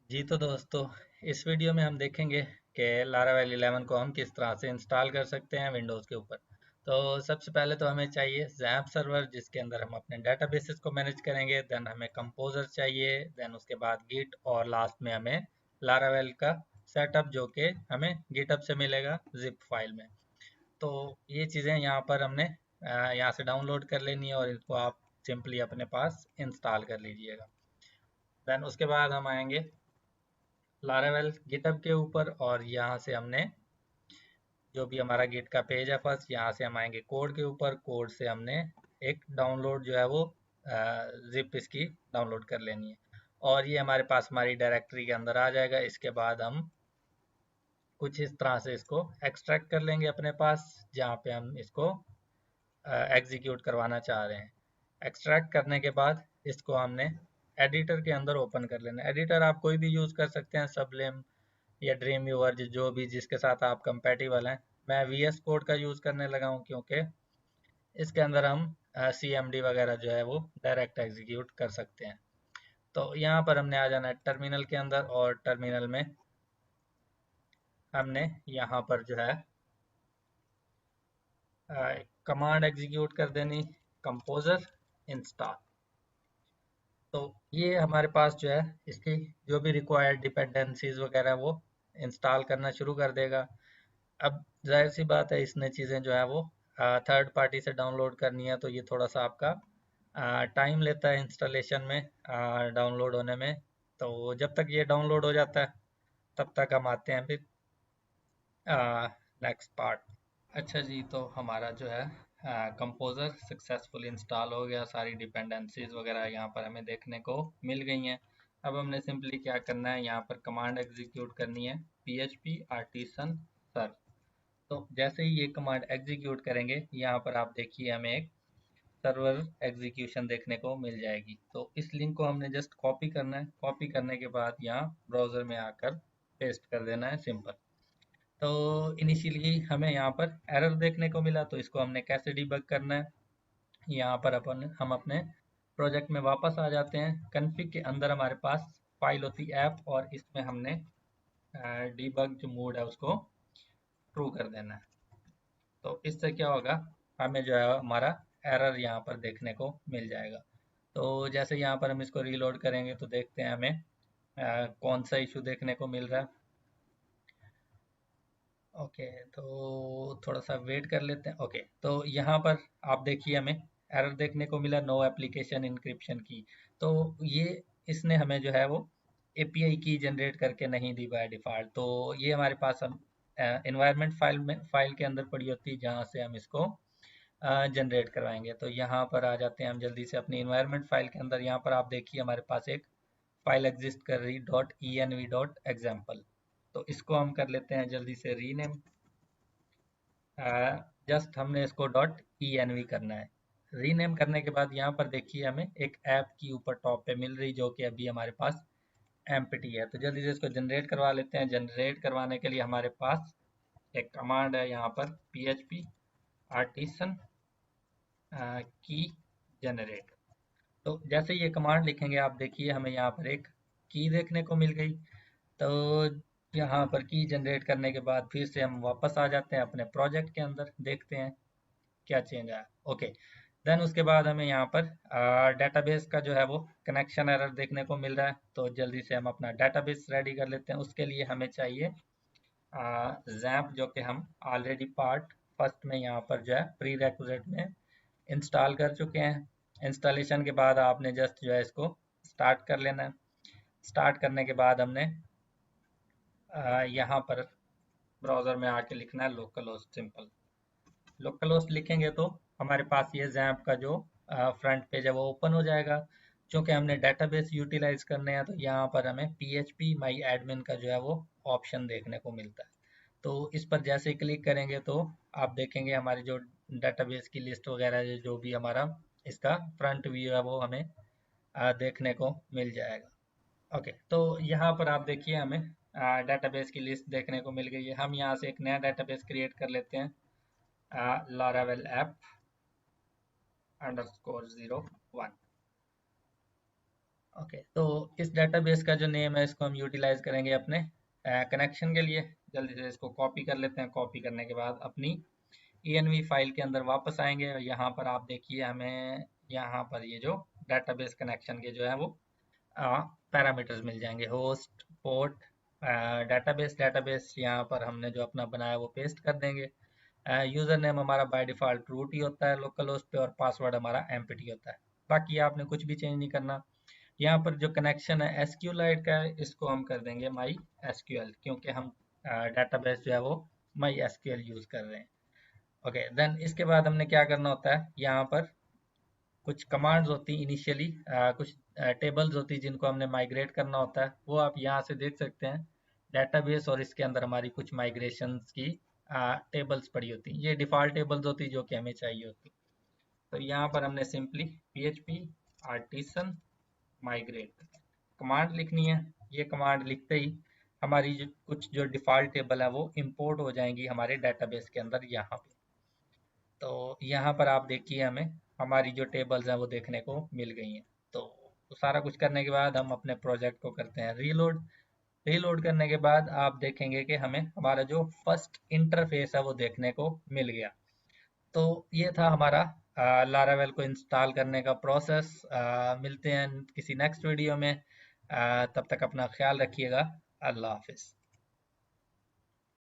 जी तो दोस्तों, इस वीडियो में हम देखेंगे कि लारावेल 11 को हम किस तरह से इंस्टॉल कर सकते हैं विंडोज़ के ऊपर। तो सबसे पहले तो हमें चाहिए ज़ैम्प सर्वर, जिसके अंदर हम अपने डेटाबेसेस को मैनेज करेंगे। देन हमें कंपोजर चाहिए। देन उसके बाद गिट, और लास्ट में हमें लारावेल का सेटअप, जो कि हमें गिटहब से मिलेगा जिप फाइल में। तो ये चीज़ें यहाँ पर हमने यहाँ से डाउनलोड कर लेनी है, और इनको आप सिंपली अपने पास इंस्टॉल कर लीजिएगा। देन उसके बाद हम आएंगे लारावेल गिटहब के ऊपर, और यहाँ से हमने जो भी हमारा गिट का पेज है, फर्स्ट यहाँ से हम आएंगे कोड के ऊपर। कोड से हमने एक डाउनलोड जो है वो जिप इसकी डाउनलोड कर लेनी है, और ये हमारे पास हमारी डायरेक्टरी के अंदर आ जाएगा। इसके बाद हम कुछ इस तरह से इसको एक्सट्रैक्ट कर लेंगे अपने पास, जहाँ पे हम इसको एग्जीक्यूट करवाना चाह रहे हैं। एक्सट्रैक्ट करने के बाद इसको हमने एडिटर के अंदर ओपन कर लेना है। एडिटर आप कोई भी यूज़ कर सकते हैं, सबलिम या ड्रीम व्यूअर, जो भी जिसके साथ आप कंपेटिबल हैं। मैं VS कोड का यूज़ करने लगा हूँ, क्योंकि इसके अंदर हम CMD वगैरह जो है वो डायरेक्ट एग्जीक्यूट कर सकते हैं। तो यहाँ पर हमने आ जाना है टर्मिनल के अंदर, और टर्मिनल में हमने यहाँ पर जो है कमांड एग्जीक्यूट कर देनी, कंपोजर इंस्टॉल। तो ये हमारे पास जो है इसकी जो भी रिक्वायर्ड डिपेंडेंसीज वगैरह वो इंस्टॉल करना शुरू कर देगा। अब जाहिर सी बात है, इसने चीज़ें जो है वो थर्ड पार्टी से डाउनलोड करनी है, तो ये थोड़ा सा आपका टाइम लेता है इंस्टॉलेशन में, डाउनलोड होने में। तो जब तक ये डाउनलोड हो जाता है, तब तक हम आते हैं फिर नेक्स्ट पार्ट। अच्छा जी, तो हमारा जो है कंपोज़र सक्सेसफुल इंस्टॉल हो गया। सारी डिपेंडेंसीज वगैरह यहाँ पर हमें देखने को मिल गई हैं। अब हमने सिंपली क्या करना है, यहाँ पर कमांड एग्जीक्यूट करनी है, PHP आर्टिसन सर्व। तो जैसे ही ये कमांड एग्जीक्यूट करेंगे, यहाँ पर आप देखिए हमें एक सर्वर एग्जीक्यूशन देखने को मिल जाएगी। तो इस लिंक को हमने जस्ट कॉपी करना है। कॉपी करने के बाद यहाँ ब्राउज़र में आकर पेस्ट कर देना है, सिंपल। तो इनिशियली हमें यहाँ पर एरर देखने को मिला, तो इसको हमने कैसे डिबग करना है, यहाँ पर हम अपने प्रोजेक्ट में वापस आ जाते हैं। कन्फिग के अंदर हमारे पास फाइल होती है ऐप, और इसमें हमने डिबग जो मोड है उसको ट्रू कर देना है। तो इससे क्या होगा, हमें जो है हमारा एरर यहाँ पर देखने को मिल जाएगा। तो जैसे यहाँ पर हम इसको रीलोड करेंगे, तो देखते हैं हमें कौन सा इशू देखने को मिल रहा है। ओके, तो थोड़ा सा वेट कर लेते हैं। ओके, तो यहाँ पर आप देखिए हमें एरर देखने को मिला, नो एप्लीकेशन इंक्रिप्शन की। तो ये इसने हमें जो है वो API की जनरेट करके नहीं दी बाय डिफ़ॉल्ट। तो ये हमारे पास हम एनवायरनमेंट फाइल के अंदर पड़ी होती है, जहाँ से हम इसको जनरेट करवाएंगे। तो यहाँ पर आ जाते हैं हम जल्दी से अपनी एनवायरनमेंट फाइल के अंदर। यहाँ पर आप देखिए हमारे पास एक फाइल एग्जिस्ट कर रही .env.example। तो इसको हम कर लेते हैं जल्दी से रीनेम। जस्ट हमने इसको .env करना है। रीनेम करने के बाद यहाँ पर देखिए हमें एक ऐप की ऊपर टॉप पे मिल रही, जो कि अभी हमारे पास एम्प्टी है। तो जल्दी से इसको जनरेट करवा लेते हैं। जनरेट करवाने के लिए हमारे पास एक कमांड है यहाँ पर, PHP आर्टिसन की जनरेट। तो जैसे ये कमांड लिखेंगे, आप देखिए हमें यहाँ पर एक की देखने को मिल गई। तो यहाँ पर की जनरेट करने के बाद फिर से हम वापस आ जाते हैं अपने प्रोजेक्ट के अंदर, देखते हैं क्या चेंज आया। ओके, देन उसके बाद हमें यहाँ पर डेटाबेस का जो है वो कनेक्शन एरर देखने को मिल रहा है। तो जल्दी से हम अपना डेटाबेस रेडी कर लेते हैं। उसके लिए हमें चाहिए जैम्प, जो कि हम ऑलरेडी पार्ट फर्स्ट में यहाँ पर जो है प्री रेक्विजिट में इंस्टॉल कर चुके हैं। इंस्टॉलेशन के बाद आपने जस्ट जो है इसको स्टार्ट कर लेना है। स्टार्ट करने के बाद हमने यहाँ पर ब्राउज़र में आके लिखना है local host, simple. Local host लिखेंगे तो हमारे पास ये जैम्प का जो फ्रंट पेज है वो ओपन हो जाएगा। क्योंकि हमने डेटाबेस यूटिलाइज करने हैं, तो यहाँ पर हमें PHP माई एडमिन का जो है वो ऑप्शन देखने को मिलता है। तो इस पर जैसे ही क्लिक करेंगे, तो आप देखेंगे हमारी जो डेटाबेस की लिस्ट वगैरह जो भी हमारा इसका फ्रंट व्यू है वो हमें देखने को मिल जाएगा। ओके, तो यहाँ पर आप देखिए हमें डेटाबेस की लिस्ट देखने को मिल गई है। हम यहाँ से एक नया डेटाबेस क्रिएट कर लेते हैं, लारावेल ऐप _01। ओके, तो इस डेटाबेस का जो नेम है इसको हम यूटिलाइज करेंगे अपने कनेक्शन के लिए। जल्दी से इसको कॉपी कर लेते हैं। कॉपी करने के बाद अपनी env फाइल के अंदर वापस आएंगे और यहाँ पर आप देखिए हमें यहाँ पर ये जो डेटाबेस कनेक्शन के जो है वो पैरामीटर्स मिल जाएंगे। Host, port, database. डेटाबेस यहाँ पर हमने जो अपना बनाया वो पेस्ट कर देंगे। यूजर नेम हमारा बाय डिफॉल्ट रूट ही होता है लोकल होस्ट पे, और पासवर्ड हमारा एम्प्टी होता है। बाकी आपने कुछ भी चेंज नहीं करना। यहाँ पर जो कनेक्शन है एसक्यूलाइट का है, इसको हम कर देंगे माई एसक्यूएल, क्योंकि हम डेटाबेस जो है वो माई एसक्यूएल यूज कर रहे हैं। ओके, देन इसके बाद हमने क्या करना होता है, यहाँ पर कुछ कमांड्स होती हैं इनिशियली, कुछ टेबल्स होती हैं जिनको हमने माइग्रेट करना होता है। वो आप यहाँ से देख सकते हैं डेटाबेस, और इसके अंदर हमारी कुछ माइग्रेशंस की टेबल्स पड़ी होती हैं। ये डिफ़ॉल्ट टेबल्स होती हैं जो कि हमें चाहिए होती। तो यहाँ पर हमने simply php artisan migrate command लिखनी है। ये कमांड लिखते ही हमारी जो कुछ जो डिफ़ॉल्ट टेबल है वो इंपोर्ट हो जाएंगी हमारे डेटाबेस के अंदर यहाँ पे। तो यहाँ पर आप देखिए हमें हमारी जो टेबल्स हैं वो देखने को मिल गई हैं। तो सारा कुछ करने के बाद हम अपने प्रोजेक्ट को करते हैं रीलोड। रीलोड करने के बाद आप देखेंगे कि हमें हमारा जो फर्स्ट इंटरफेस है वो देखने को मिल गया। तो ये था हमारा लारावेल को इंस्टॉल करने का प्रोसेस। मिलते हैं किसी नेक्स्ट वीडियो में। तब तक अपना ख्याल रखिएगा। अल्लाह हाफिज़।